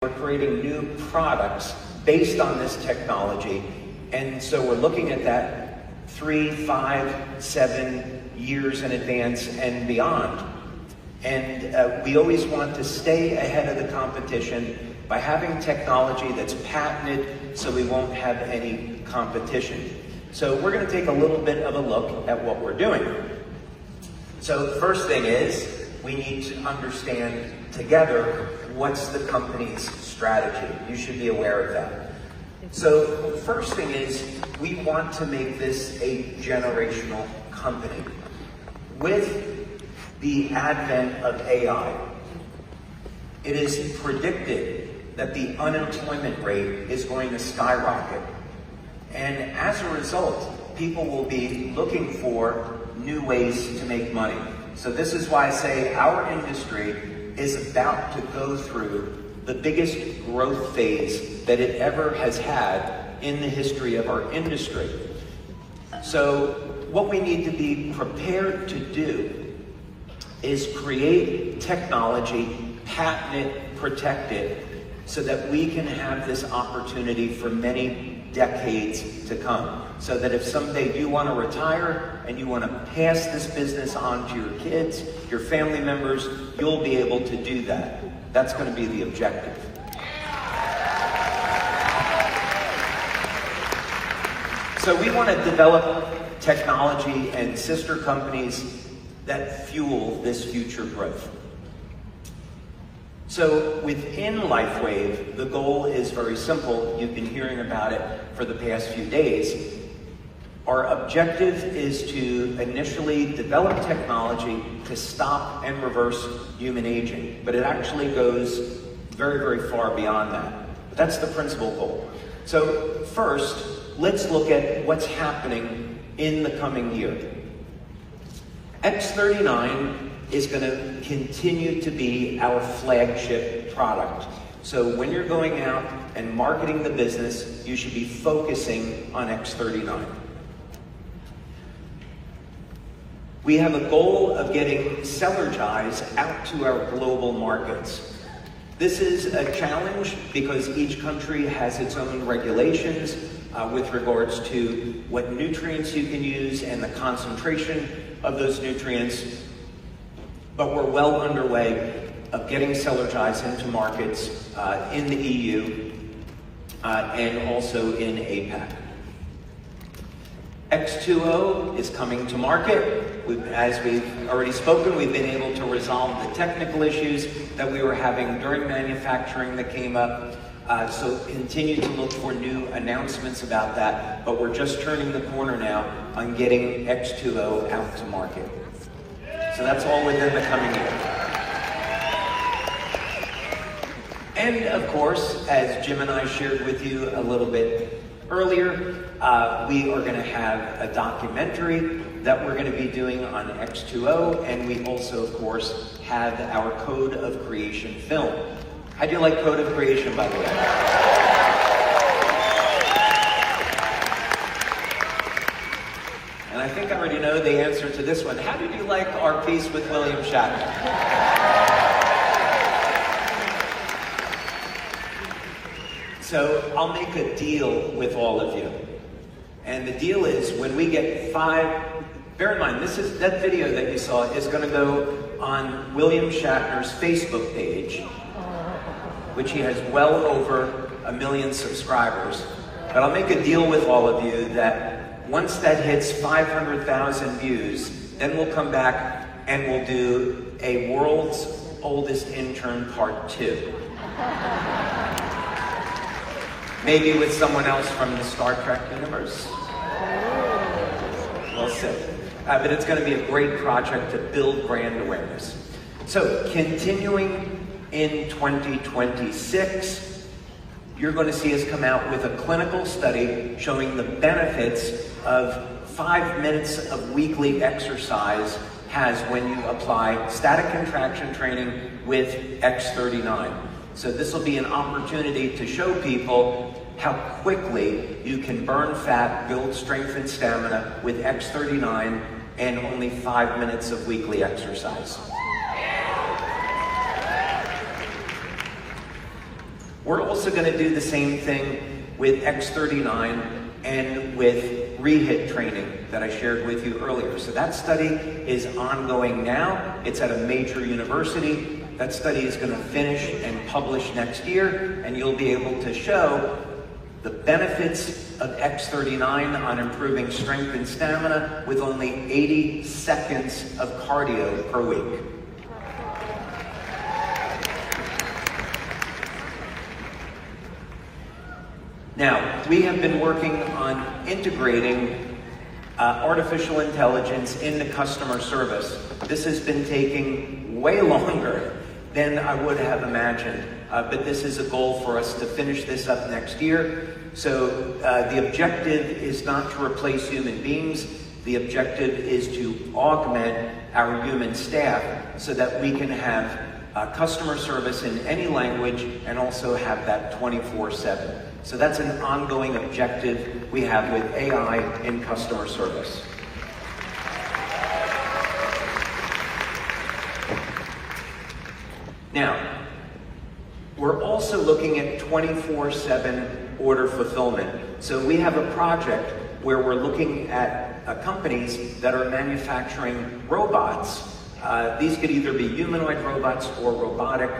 We're creating new products based on this technology, and so we're looking at that 3, 5, 7 years in advance and beyond. And we always want to stay ahead of the competition by having technology that's patented so we won't have any competition. So we're going to take a little bit of a look at what we're doing. So the first thing is we need to understand together what's the company's strategy. You should be aware of that. So the first thing is we want to make this a generational company. With the advent of AI, it is predicted that the unemployment rate is going to skyrocket. And as a result, people will be looking for new ways to make money. So this is why I say our industry is about to go through the biggest growth phase that it ever has had in the history of our industry. So what we need to be prepared to do is create technology, patent it, protect it, so that we can have this opportunity for many decades to come. So that if someday you want to retire and you want to pass this business on to your kids, your family members, you'll be able to do that. That's going to be the objective. So we want to develop technology and sister companies that fuel this future growth. So within LifeWave, the goal is very simple. You've been hearing about it for the past few days. Our objective is to initially develop technology to stop and reverse human aging, but it actually goes very, very far beyond that. But that's the principal goal. So first, let's look at what's happening in the coming year. X39 is going to continue to be our flagship product. So when you're going out and marketing the business, you should be focusing on X39. We have a goal of getting Cellergize out to our global markets. This is a challenge because each country has its own regulations with regards to what nutrients you can use and the concentration of those nutrients. But we're well underway of getting Cellergize into markets in the EU and also in APAC. X2O is coming to market. As we've already spoken, we've been able to resolve the technical issues that we were having during manufacturing that came up. So continue to look for new announcements about that, but we're just turning the corner now on getting X2O out to market. So that's all within the coming year. And of course, as Jim and I shared with you a little bit earlier, we are going to have a documentary that we're going to be doing on X2O, and we also, of course, have our Code of Creation film. How do you like Code of Creation, by the way? And I think I already know the answer to this one. How did you like our piece with William Shatner? So I'll make a deal with all of you. And the deal is when we get 5, bear in mind, that video that you saw is going to go on William Shatner's Facebook page, which he has well over 1 million subscribers. But I'll make a deal with all of you that once that hits 500,000 views, then we'll come back and we'll do a World's Oldest Intern Part 2. Maybe with someone else from the Star Trek universe. We'll see. But it's going to be a great project to build brand awareness. So continuing in 2026, you're going to see us come out with a clinical study showing the benefits of 5 minutes of weekly exercise has when you apply static contraction training with X39. So this will be an opportunity to show people how quickly you can burn fat, build strength and stamina with X39 and only 5 minutes of weekly exercise. We're also going to do the same thing with X39 and with rehit training that I shared with you earlier. So that study is ongoing now. It's at a major university. That study is going to finish and publish next year, and you'll be able to show the benefits of X39 on improving strength and stamina with only 80 seconds of cardio per week. Now, we have been working on integrating artificial intelligence into customer service. This has been taking way longer than I would have imagined, but this is a goal for us to finish this up next year. So the objective is not to replace human beings. The objective is to augment our human staff so that we can have customer service in any language and also have that 24/7. So that's an ongoing objective we have with AI in customer service. Now, we're also looking at 24/7 order fulfillment. So we have a project where we're looking at companies that are manufacturing robots. These could either be humanoid robots or robotic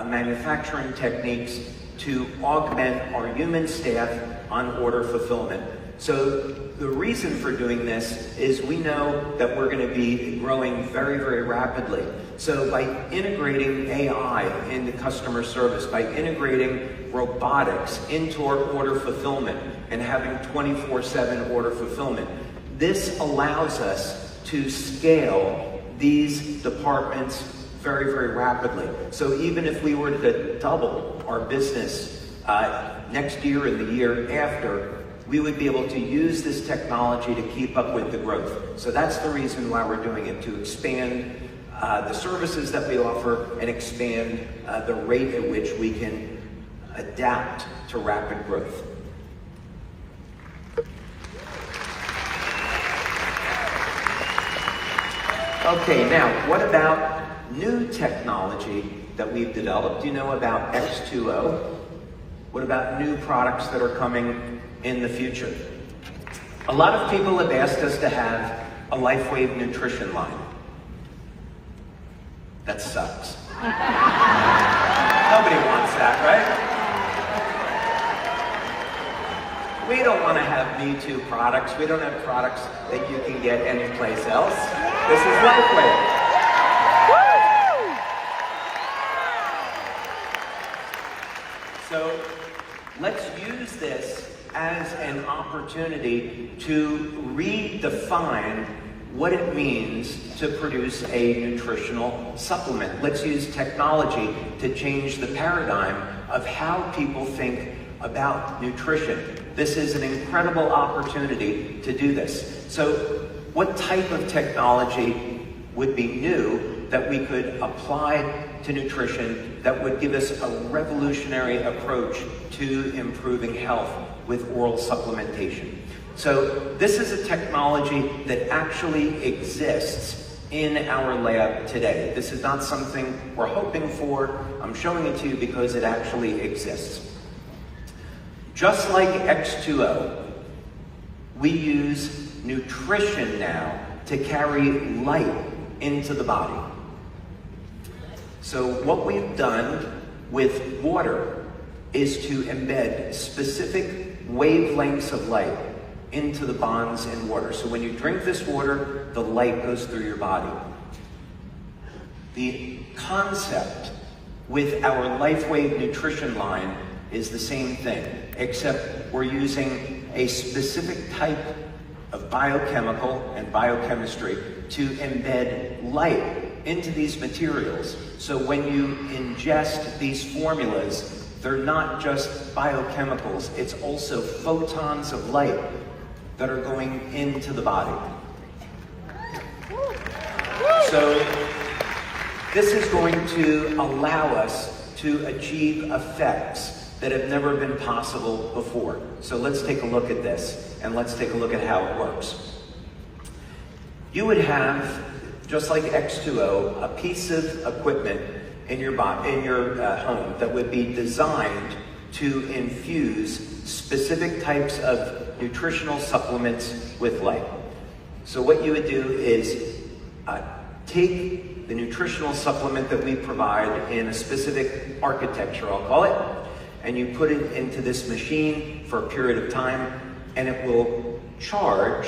manufacturing techniques to augment our human staff on order fulfillment. So the reason for doing this is we know that we're going to be growing very, very rapidly. So by integrating AI into customer service, by integrating robotics into our order fulfillment and having 24/7 order fulfillment, this allows us to scale these departments very, very rapidly. So even if we were to double our business next year and the year after, we would be able to use this technology to keep up with the growth. So that's the reason why we're doing it, to expand the services that we offer and expand the rate at which we can adapt to rapid growth. Okay, now what about new technology that we've developed? Do you know about X2O? What about new products that are coming in the future? A lot of people have asked us to have a LifeWave nutrition line. That sucks. Nobody wants that, right? We don't want to have Me Too products. We don't have products that you can get anyplace else. This is LifeWave. So let's use this as an opportunity to redefine what it means to produce a nutritional supplement. Let's use technology to change the paradigm of how people think about nutrition. This is an incredible opportunity to do this. So what type of technology would be new that we could apply to nutrition that would give us a revolutionary approach to improving health with oral supplementation? So this is a technology that actually exists in our lab today. This is not something we're hoping for. I'm showing it to you because it actually exists. Just like X2O, we use nutrition now to carry light into the body. So what we've done with water is to embed specific wavelengths of light into the bonds in water. So when you drink this water, the light goes through your body. The concept with our LifeWave nutrition line is the same thing, except we're using a specific type of biochemical and biochemistry to embed light into these materials. So when you ingest these formulas, they're not just biochemicals, it's also photons of light that are going into the body. So this is going to allow us to achieve effects that have never been possible before. So let's take a look at this, and let's take a look at how it works. You would have, just like X2O, a piece of equipment in your home that would be designed to infuse specific types of nutritional supplements with light. So what you would do is take the nutritional supplement that we provide in a specific architecture, I'll call it, and you put it into this machine for a period of time, and it will charge,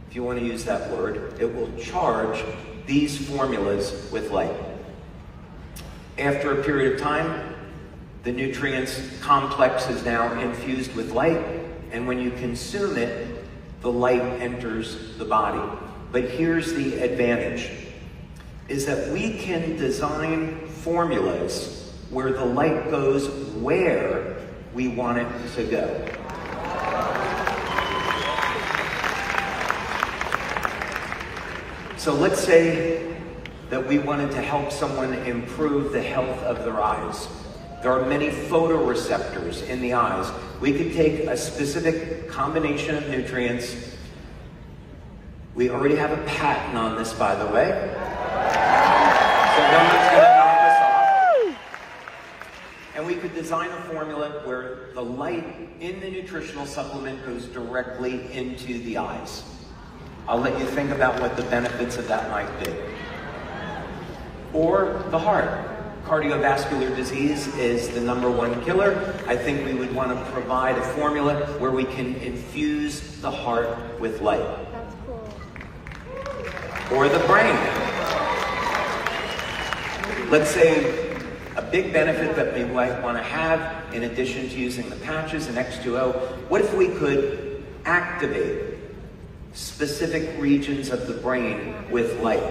if you want to use that word, it will charge these formulas with light. After a period of time, the nutrients complex is now infused with light, and when you consume it, the light enters the body. But here's the advantage, is that we can design formulas where the light goes where we want it to go. So let's say that we wanted to help someone improve the health of their eyes. There are many photoreceptors in the eyes. We could take a specific combination of nutrients. We already have a patent on this, by the way. So no one's going to knock us off. And we could design a formula where the light in the nutritional supplement goes directly into the eyes. I'll let you think about what the benefits of that might be. Or the heart. Cardiovascular disease is the #1 killer. I think we would want to provide a formula where we can infuse the heart with light. That's cool. Or the brain. Let's say a big benefit that we might want to have, in addition to using the patches and X2O, what if we could activate specific regions of the brain with light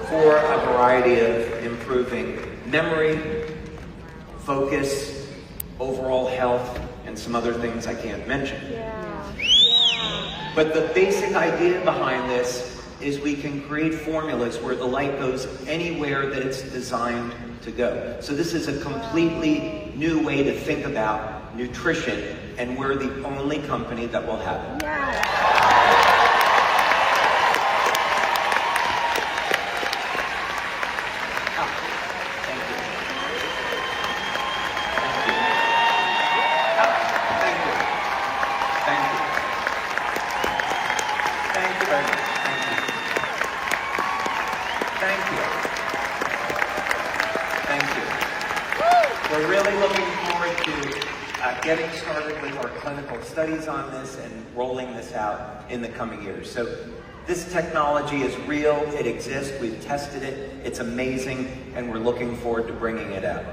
for a variety of improving memory, focus, overall health, and some other things I can't mention. Yeah. But the basic idea behind this is we can create formulas where the light goes anywhere that it's designed to go. So this is a completely new way to think about nutrition, and we're the only company that will have it. Yeah. We're really looking forward to getting started with our clinical studies on this and rolling this out in the coming years. So this technology is real, it exists, we've tested it, it's amazing, and we're looking forward to bringing it out.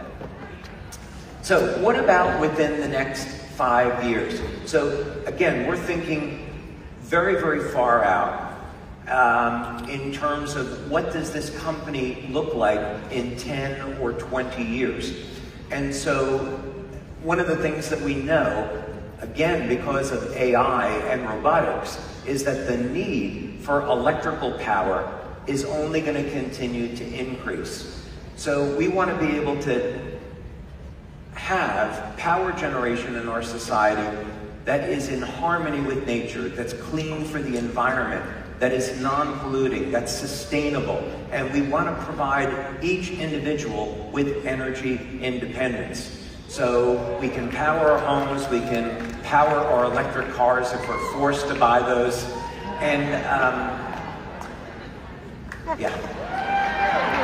So what about within the next 5 years? So again, we're thinking very, very far out in terms of what does this company look like in 10 or 20 years. And so one of the things that we know, again, because of AI and robotics, is that the need for electrical power is only going to continue to increase. So we want to be able to have power generation in our society that is in harmony with nature, that's clean for the environment, that is non-polluting, that's sustainable. And we want to provide each individual with energy independence. So we can power our homes, we can power our electric cars if we're forced to buy those. And, yeah.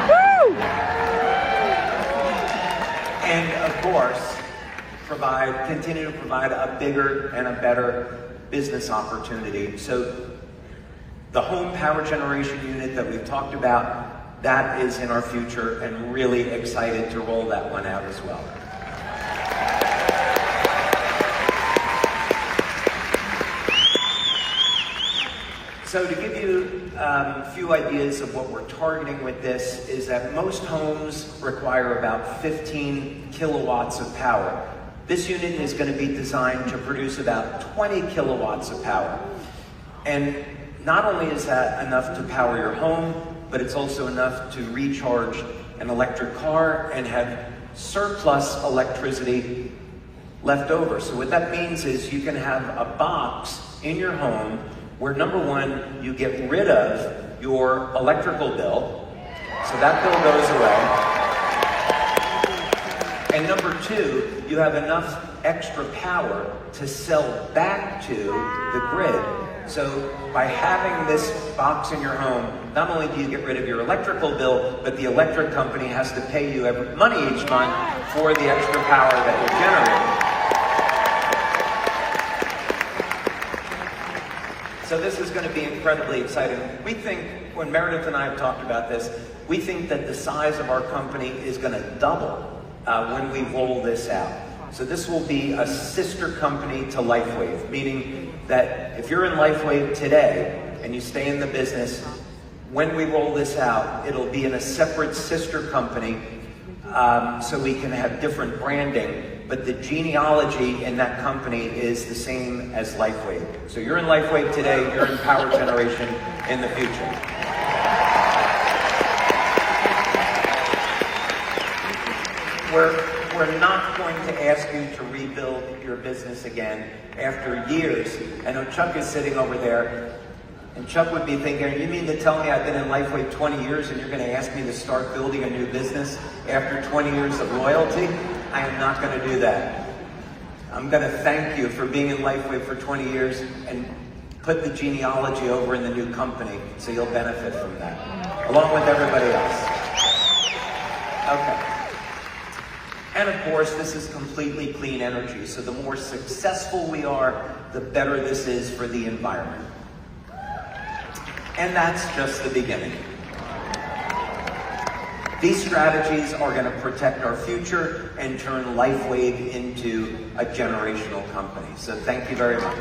Woo! And of course, continue to provide a bigger and a better business opportunity. So the home power generation unit that we've talked about, that is in our future, and really excited to roll that one out as well. So to give you a few ideas of what we're targeting with this is that most homes require about 15 kilowatts of power. This unit is going to be designed to produce about 20 kilowatts of power. And not only is that enough to power your home, but it's also enough to recharge an electric car and have surplus electricity left over. So what that means is you can have a box in your home where, number one, you get rid of your electrical bill, So that bill goes away. And number two, you have enough extra power to sell back to the grid. So by having this box in your home, not only do you get rid of your electrical bill, but the electric company has to pay you money each month for the extra power that you're generating. So this is going to be incredibly exciting. We think, when Meredith and I have talked about this, we think that the size of our company is going to double when we roll this out. So this will be a sister company to LifeWave, meaning that if you're in LifeWave today and you stay in the business, when we roll this out, it'll be in a separate sister company, so we can have different branding, but the genealogy in that company is the same as LifeWave. So you're in LifeWave today, you're in power generation in the future. We're not going to ask you to rebuild your business again after years. I know Chuck is sitting over there, and Chuck would be thinking, you mean to tell me I've been in LifeWave 20 years and you're going to ask me to start building a new business after 20 years of loyalty? I am not going to do that. I'm going to thank you for being in LifeWave for 20 years and put the genealogy over in the new company so you'll benefit from that, along with everybody else. Okay. And of course, this is completely clean energy, so the more successful we are, the better this is for the environment. And that's just the beginning. These strategies are going to protect our future and turn LifeWave into a generational company. So thank you very much.